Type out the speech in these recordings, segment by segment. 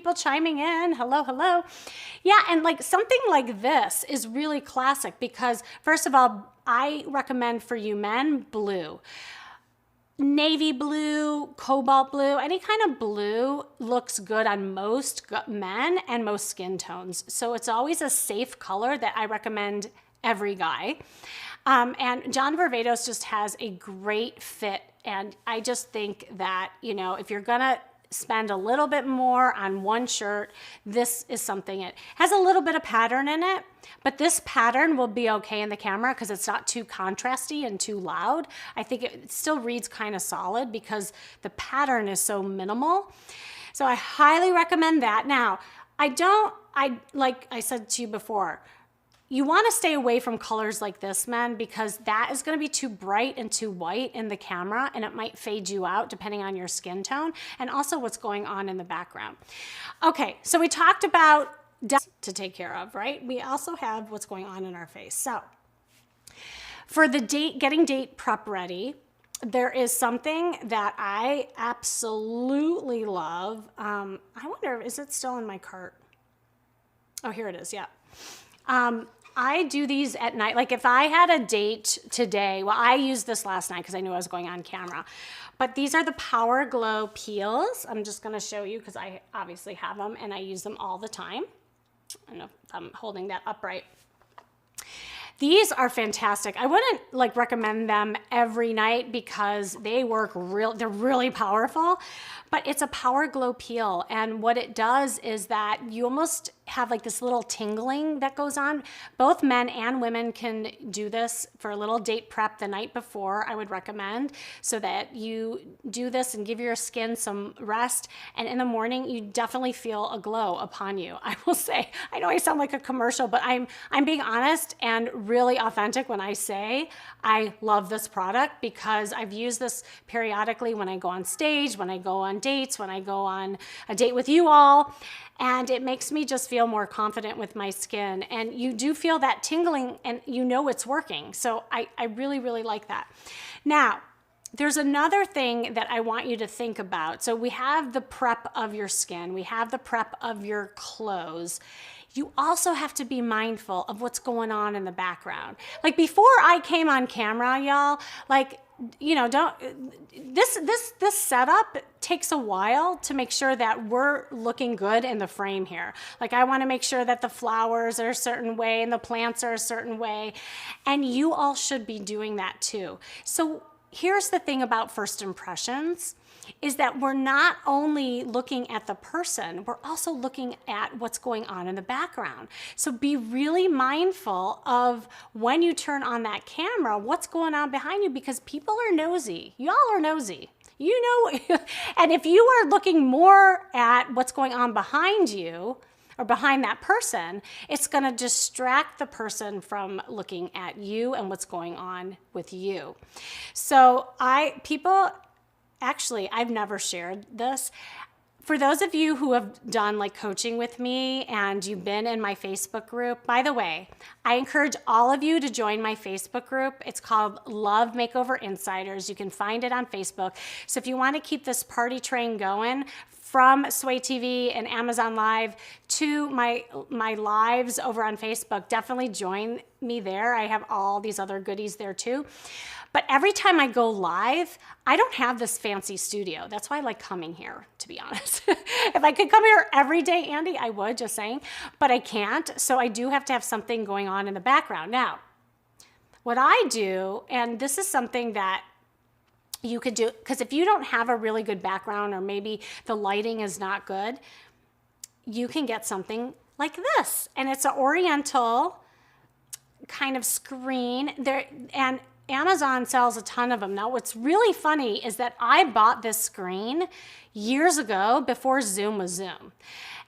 people chiming in. Hello, hello. Yeah, and like something like this is really classic because first of all, I recommend for you men, blue. Navy blue, cobalt blue, any kind of blue looks good on most men and most skin tones. So it's always a safe color that I recommend every guy. And John Varvatos just has a great fit. And I just think that, you know, if you're going to spend a little bit more on one shirt, this is something. It has a little bit of pattern in it, but this pattern will be okay in the camera because it's not too contrasty and too loud. I think it still reads kind of solid because the pattern is so minimal. So I highly recommend that. Now, like I said to you before, you want to stay away from colors like this, men, because that is going to be too bright and too white in the camera, and it might fade you out depending on your skin tone and also what's going on in the background. Okay, so we talked about to take care of, right? We also have what's going on in our face. So for the getting date prep ready, there is something that I absolutely love. I wonder, is it still in my cart? Oh, here it is, yeah. I do these at night. Like if I had a date today, well, I used this last night because I knew I was going on camera. But these are the Power Glow peels. I'm just going to show you because I obviously have them and I use them all the time. I don't know if I'm holding that upright. These are fantastic. I wouldn't like recommend them every night because they work they're really powerful, but it's a Power Glow peel. And what it does is that you almost have like this little tingling that goes on. Both men and women can do this for a little date prep the night before, I would recommend, so that you do this and give your skin some rest. And in the morning, you definitely feel a glow upon you. I will say, I know I sound like a commercial, but I'm being honest and really authentic when I say I love this product because I've used this periodically when I go on stage, when I go on dates, when I go on a date with you all. And it makes me just feel more confident with my skin. And you do feel that tingling and you know it's working. So I really, really like that. Now, there's another thing that I want you to think about. So we have the prep of your skin. We have the prep of your clothes. You also have to be mindful of what's going on in the background. Like before I came on camera, y'all, like, you know, this setup takes a while to make sure that we're looking good in the frame here. Like I want to make sure that the flowers are a certain way and the plants are a certain way. And you all should be doing that too. So here's the thing about first impressions is that we're not only looking at the person, we're also looking at what's going on in the background. So be really mindful of when you turn on that camera, what's going on behind you, because people are nosy. Y'all are nosy. You know, and if you are looking more at what's going on behind you or behind that person, it's going to distract the person from looking at you and what's going on with you. So actually, I've never shared this. For those of you who have done like coaching with me and you've been in my Facebook group, by the way, I encourage all of you to join my Facebook group. It's called Love Makeover Insiders. You can find it on Facebook. So if you want to keep this party train going from Sway TV and Amazon Live to my lives over on Facebook, definitely join me there. I have all these other goodies there too. But every time I go live, I don't have this fancy studio. That's why I like coming here, to be honest. If I could come here every day, Andy, I would, just saying, but I can't. So I do have to have something going on in the background. Now, what I do, and this is something that you could do, because if you don't have a really good background or maybe the lighting is not good, you can get something like this. And it's an oriental kind of screen there, and Amazon sells a ton of them. Now, what's really funny is that I bought this screen years ago before Zoom was Zoom.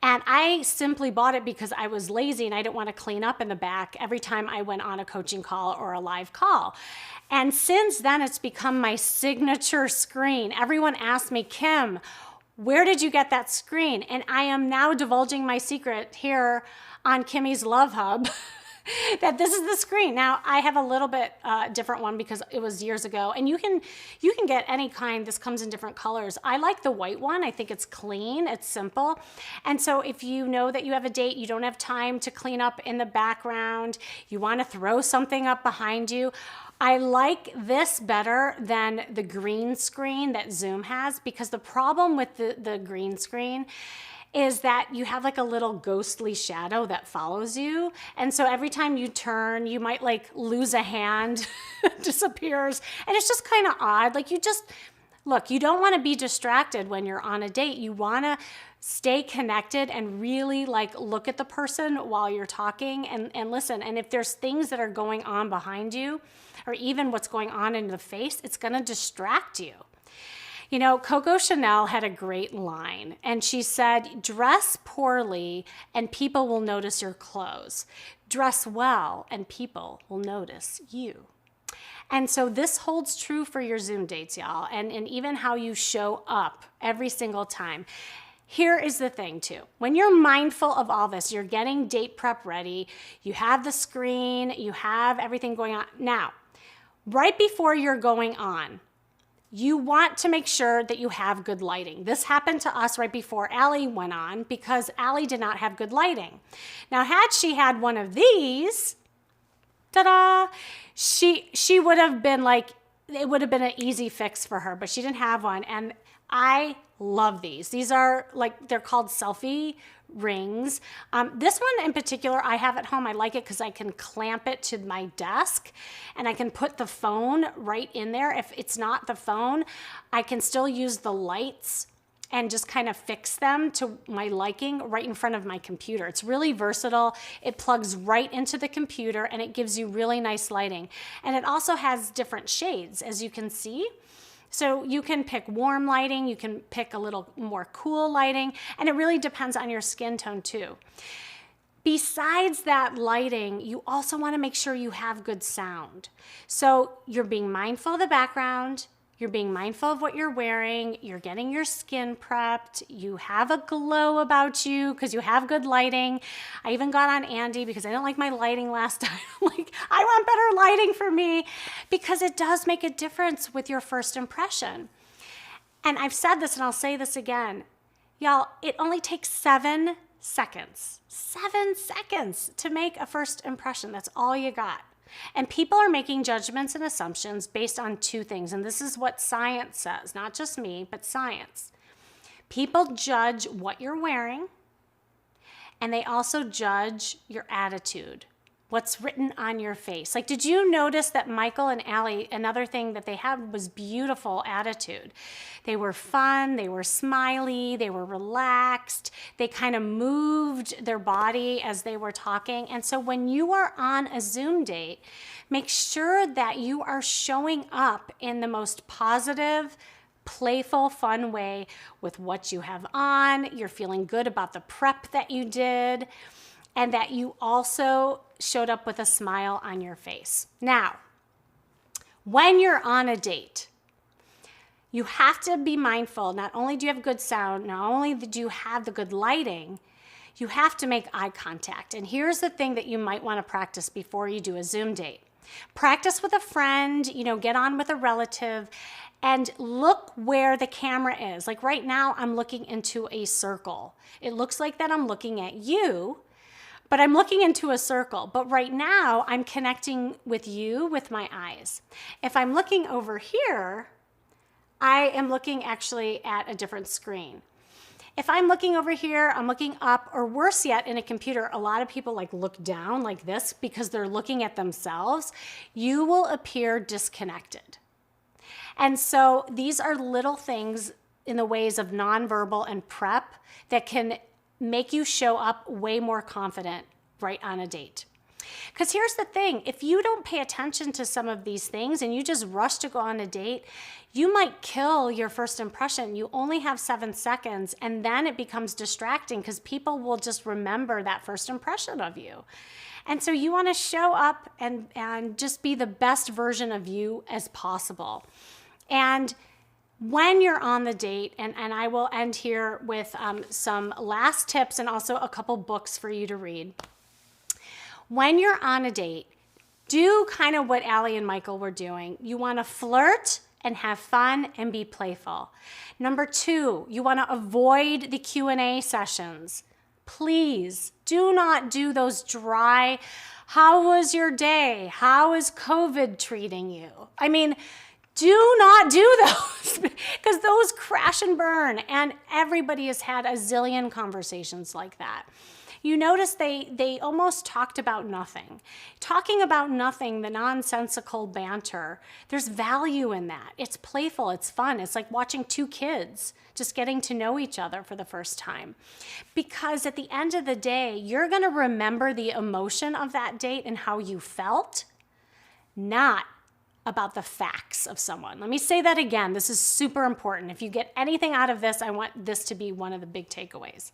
And I simply bought it because I was lazy and I didn't want to clean up in the back every time I went on a coaching call or a live call. And since then, it's become my signature screen. Everyone asks me, Kim, where did you get that screen? And I am now divulging my secret here on Kimmy's Love Hub. that this is the screen. Now I have a little bit different one because it was years ago, and you can get any kind. This comes in different colors. I like the white one. I think it's clean, it's simple. And so if you know that you have a date, you don't have time to clean up in the background, you want to throw something up behind you, I like this better than the green screen that Zoom has, because the problem with the green screen is that you have like a little ghostly shadow that follows you. And so every time you turn, you might like lose a hand, disappears. And it's just kind of odd. Like look, you don't want to be distracted when you're on a date. You want to stay connected and really like look at the person while you're talking and listen. And if there's things that are going on behind you, or even what's going on in the face, it's going to distract you. You know, Coco Chanel had a great line, and she said, dress poorly and people will notice your clothes. Dress well and people will notice you. And so this holds true for your Zoom dates, y'all, and even how you show up every single time. Here is the thing too. When you're mindful of all this, you're getting date prep ready, you have the screen, you have everything going on. Now, right before you're going on, you want to make sure that you have good lighting. This happened to us right before Allie went on because Allie did not have good lighting. Now, had she had one of these, ta-da, she would have been like, it would have been an easy fix for her, but she didn't have one. And I love these. These are like, they're called selfie rings. This one in particular, I have at home. I like it because I can clamp it to my desk and I can put the phone right in there. If it's not the phone, I can still use the lights and just kind of fix them to my liking right in front of my computer. It's really versatile. It plugs right into the computer and it gives you really nice lighting. And it also has different shades, as you can see. So you can pick warm lighting, you can pick a little more cool lighting, and it really depends on your skin tone too. Besides that lighting, you also want to make sure you have good sound. So you're being mindful of the background, you're being mindful of what you're wearing, you're getting your skin prepped, you have a glow about you because you have good lighting. I even got on Andy because I didn't like my lighting last time. Like, I want better lighting for me, because it does make a difference with your first impression. And I've said this and I'll say this again. Y'all, it only takes 7 seconds. 7 seconds to make a first impression. That's all you got. And people are making judgments and assumptions based on 2 things. And this is what science says, not just me, but science. People judge what you're wearing, and they also judge your attitude, what's written on your face. Like, did you notice that Michael and Allie, another thing that they had was beautiful attitude. They were fun, they were smiley, they were relaxed, they kind of moved their body as they were talking. And so when you are on a Zoom date, make sure that you are showing up in the most positive, playful, fun way with what you have on. You're feeling good about the prep that you did, and that you also showed up with a smile on your face. Now, when you're on a date, you have to be mindful. Not only do you have good sound, not only do you have the good lighting, you have to make eye contact. And here's the thing that you might want to practice before you do a Zoom date. Practice with a friend, get on with a relative, and look where the camera is. Like right now, I'm looking into a circle. It looks like that I'm looking at you, but I'm looking into a circle. But right now, I'm connecting with you with my eyes. If I'm looking over here, I am looking actually at a different screen. If I'm looking over here, I'm looking up, or worse yet, in a computer, a lot of people like look down like this because they're looking at themselves. You will appear disconnected. And so these are little things in the ways of nonverbal and prep that can make you show up way more confident right on a date. Because here's the thing, if you don't pay attention to some of these things and you just rush to go on a date, you might kill your first impression. You only have 7 seconds, and then it becomes distracting because people will just remember that first impression of you. And so you want to show up and just be the best version of you as possible. And when you're on the date, and I will end here with some last tips and also a couple books for you to read. When you're on a date, do kind of what Allie and Michael were doing. You want to flirt and have fun and be playful. Number 2, you want to avoid the Q&A sessions. Please do not do those dry, how was your day? How is COVID treating you? I mean, do not do those because those crash and burn, and everybody has had a zillion conversations like that. You notice they almost talked about nothing. Talking about nothing, the nonsensical banter, there's value in that. It's playful, it's fun. It's like watching 2 kids just getting to know each other for the first time. Because at the end of the day, you're gonna remember the emotion of that date and how you felt, not about the facts of someone. Let me say that again. This is super important. If you get anything out of this, I want this to be one of the big takeaways.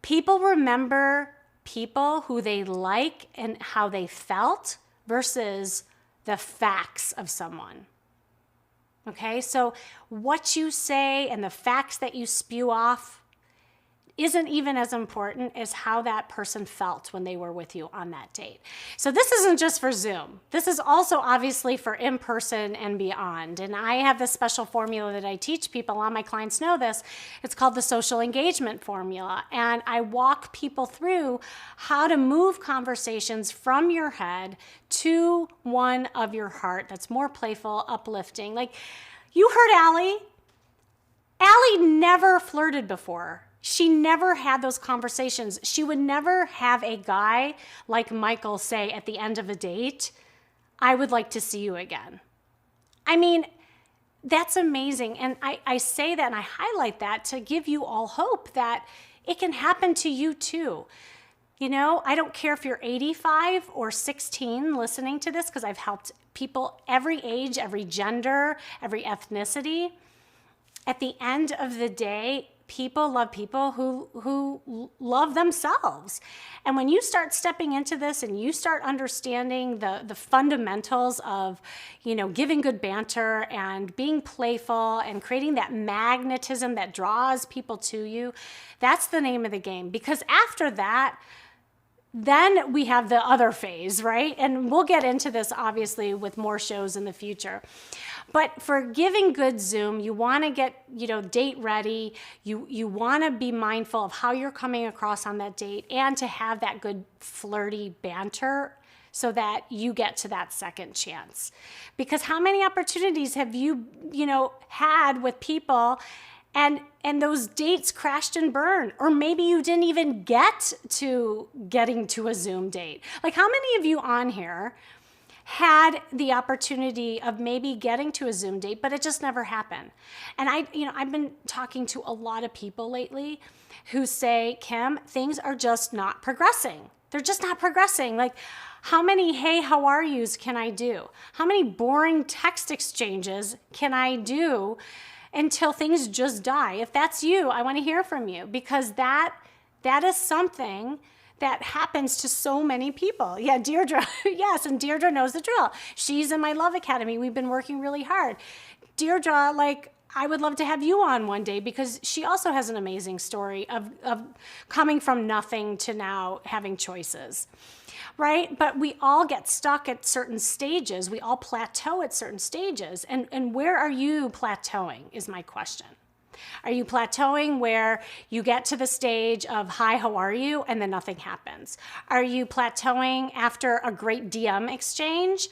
People remember people who they like and how they felt versus the facts of someone. Okay, so what you say and the facts that you spew off isn't even as important as how that person felt when they were with you on that date. So this isn't just for Zoom. This is also obviously for in-person and beyond. And I have this special formula that I teach people. All my clients know this. It's called the social engagement formula. And I walk people through how to move conversations from your head to one of your heart that's more playful, uplifting. Like, you heard Allie. Allie never flirted before. She never had those conversations. She would never have a guy like Michael say at the end of a date, I would like to see you again. I mean, that's amazing. And I say that and I highlight that to give you all hope that it can happen to you too. You know, I don't care if you're 85 or 16 listening to this, because I've helped people every age, every gender, every ethnicity. At the end of the day, people love people who love themselves. And when you start stepping into this and you start understanding the fundamentals of, you know, giving good banter and being playful and creating that magnetism that draws people to you, that's the name of the game. Because after that, then we have the other phase, right? And we'll get into this obviously with more shows in the future. But for giving good Zoom, you want to get, you know, date ready. You want to be mindful of how you're coming across on that date and to have that good flirty banter so that you get to that second chance. Because how many opportunities have you had with people and those dates crashed and burned, or maybe you didn't even get to getting to a Zoom date. Like, how many of you on here had the opportunity of maybe getting to a Zoom date, but it just never happened? And I've been talking to a lot of people lately who say, Kim, things are just not progressing. They're just not progressing. Like, how many hey, how are yous can I do? How many boring text exchanges can I do until things just die? If that's you, I want to hear from you, because that is something that happens to so many people. Yeah, Deirdre, yes, and Deirdre knows the drill. She's in my Love Academy. We've been working really hard. Deirdre, like, I would love to have you on one day, because she also has an amazing story of coming from nothing to now having choices. Right? But we all get stuck at certain stages. We all plateau at certain stages. And where are you plateauing is my question. Are you plateauing where you get to the stage of, hi, how are you? And then nothing happens? Are you plateauing after a great DM exchange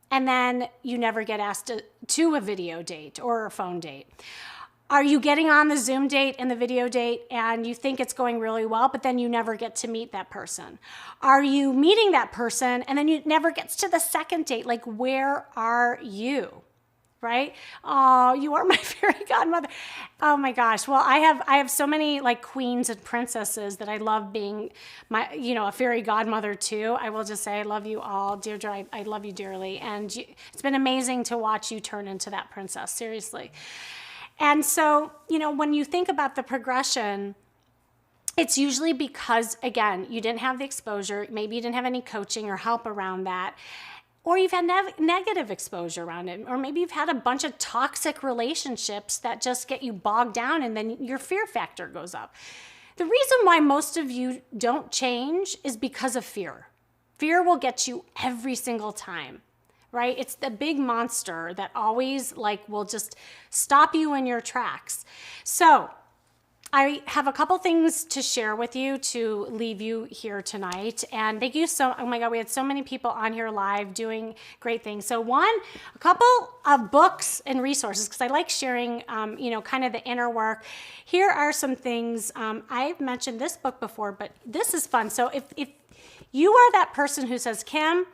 and then you never get asked to a video date or a phone date? Are you getting on the Zoom date and the video date and you think it's going really well, but then you never get to meet that person? Are you meeting that person and then you never gets to the second date? Like, where are you? Right? Oh, you are my fairy godmother. Oh my gosh. Well, I have so many like queens and princesses that I love being a fairy godmother to. I will just say I love you all. Deirdre, I love you dearly. And it's been amazing to watch you turn into that princess, seriously. And so, when you think about the progression, it's usually because, again, you didn't have the exposure. Maybe you didn't have any coaching or help around that. Or you've had negative exposure around it. Or maybe you've had a bunch of toxic relationships that just get you bogged down and then your fear factor goes up. The reason why most of you don't change is because of fear. Fear will get you every single time, right? It's the big monster that always like will just stop you in your tracks. So I have a couple things to share with you to leave you here tonight. And thank you oh my God, we had so many people on here live doing great things. So a couple of books and resources, because I like sharing, kind of the inner work. Here are some things. I've mentioned this book before, but this is fun. So if you are that person who says, Kim,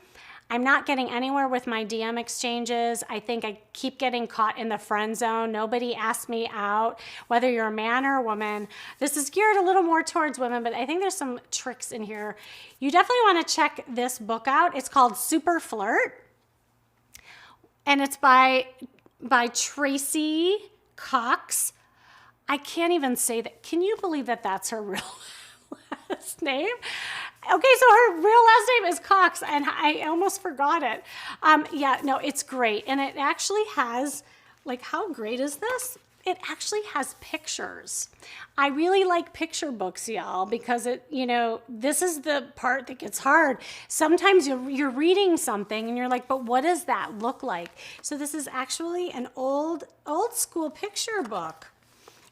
I'm not getting anywhere with my DM exchanges. I think I keep getting caught in the friend zone. Nobody asks me out, whether you're a man or a woman. This is geared a little more towards women, but I think there's some tricks in here. You definitely want to check this book out. It's called Super Flirt, and it's by Tracy Cox. I can't even say that. Can you believe that that's her real last name? Okay, so her real last name is Cox, and I almost forgot it. It's great. And it actually has, like, how great is this? It actually has pictures. I really like picture books, y'all, because this is the part that gets hard. Sometimes you're reading something and you're like, but what does that look like? So this is actually an old school picture book.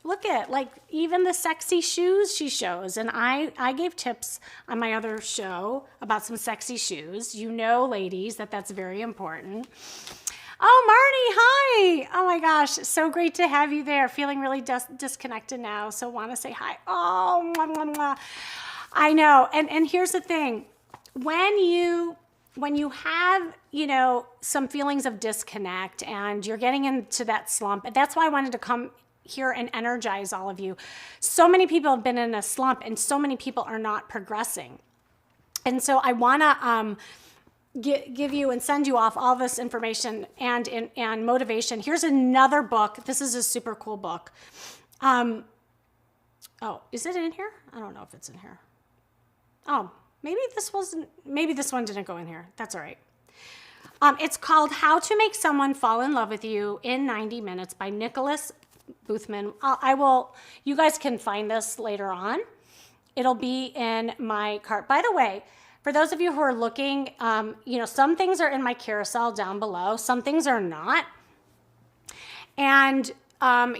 Look at, like, even the sexy shoes she shows. And I gave tips on my other show about some sexy shoes. You know, ladies, that's very important. Oh, Marty, hi. Oh, my gosh. So great to have you there. Feeling really disconnected now, so want to say hi. Oh, mwah, mwah, mwah. I know. And here's the thing. When you have, some feelings of disconnect and you're getting into that slump, and that's why I wanted to come here and energize all of you. So many people have been in a slump and so many people are not progressing. And so I want to give you and send you off all this information and motivation. Here's another book. This is a super cool book. Is it in here? I don't know if it's in here. Oh, maybe this one didn't go in here. That's all right. It's called How to Make Someone Fall in Love with You in 90 Minutes by Nicholas Boothman. You guys can find this later on. It'll be in my cart. By the way, for those of you who are looking, some things are in my carousel down below. Some things are not. And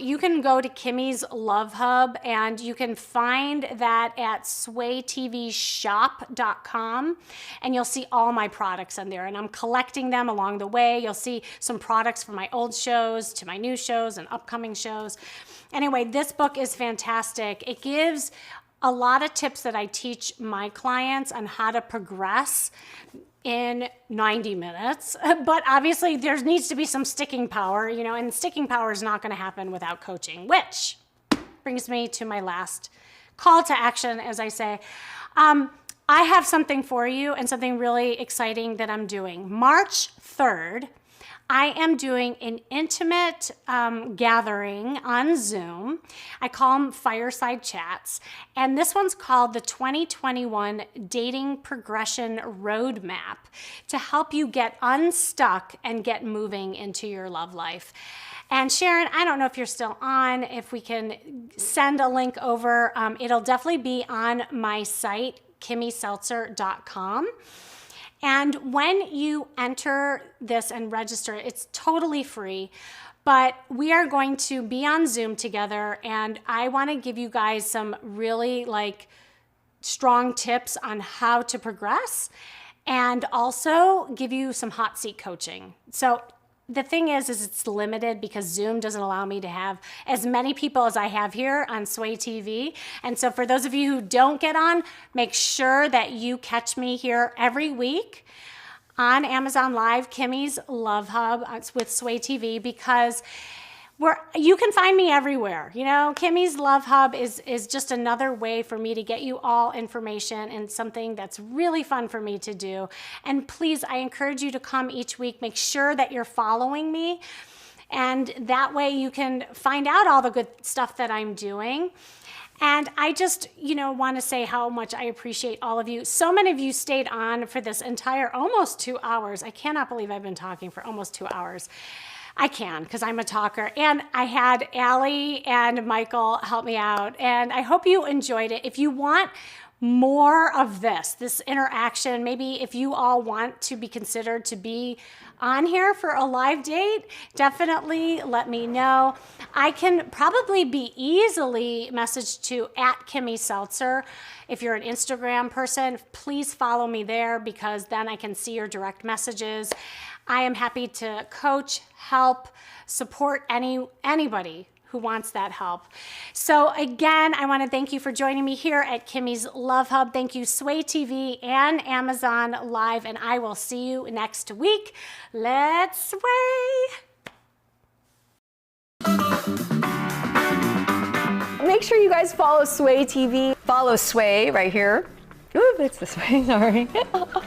you can go to Kimmy's Love Hub and you can find that at swaytvshop.com, and you'll see all my products in there, and I'm collecting them along the way. You'll see some products from my old shows to my new shows and upcoming shows. Anyway, this book is fantastic. It gives a lot of tips that I teach my clients on how to progress in 90 minutes, but obviously there needs to be some sticking power, and sticking power is not going to happen without coaching, which brings me to my last call to action, as I say. I have something for you and something really exciting that I'm doing. March 3rd, I am doing an intimate gathering on Zoom. I call them fireside chats. And this one's called the 2021 Dating Progression Roadmap to help you get unstuck and get moving into your love life. And Sharon, I don't know if you're still on, if we can send a link over. It'll definitely be on my site, kimmyseltzer.com. And when you enter this and register, it's totally free, but we are going to be on Zoom together, and I want to give you guys some really strong tips on how to progress and also give you some hot seat coaching. So the thing is it's limited because Zoom doesn't allow me to have as many people as I have here on Sway TV. And so for those of you who don't get on, make sure that you catch me here every week on Amazon Live, Kimmy's Love Hub with Sway TV, because you can find me everywhere. Kimmy's Love Hub is just another way for me to get you all information and something that's really fun for me to do. And please, I encourage you to come each week. Make sure that you're following me, and that way you can find out all the good stuff that I'm doing. And I just, want to say how much I appreciate all of you. So many of you stayed on for this entire almost 2 hours. I cannot believe I've been talking for almost 2 hours. I can, because I'm a talker. And I had Allie and Michael help me out. And I hope you enjoyed it. If you want more of this interaction. Maybe if you all want to be considered to be on here for a live date, definitely let me know. I can probably be easily messaged to @KimmySeltzer. If you're an Instagram person, please follow me there because then I can see your direct messages. I am happy to coach, help, support anybody who wants that help. So again, I want to thank you for joining me here at Kimmy's Love Hub. Thank you, Sway TV and Amazon Live, and I will see you next week. Let's sway. Make sure you guys follow Sway TV. Follow Sway right here. Ooh, it's this way, sorry.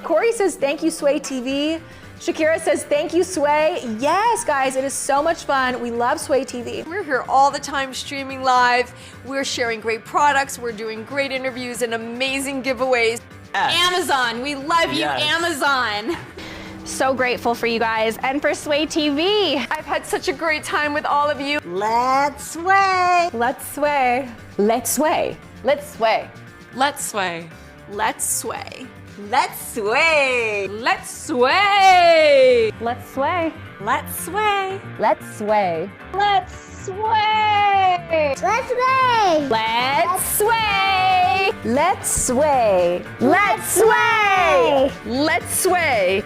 Corey says, thank you, Sway TV. Shakira says, thank you, Sway. Yes, guys, it is so much fun. We love Sway TV. We're here all the time streaming live. We're sharing great products. We're doing great interviews and amazing giveaways. Amazon, we love you, Amazon. So grateful for you guys and for Sway TV. I've had such a great time with all of you. Let's sway. Let's sway. Let's sway. Let's sway. Let's sway. Let's sway. Let's sway. Let's sway. Let's sway. Let's sway. Let's sway. Let's sway. Let's sway. Let's sway. Let's sway. Let's sway. Let's sway.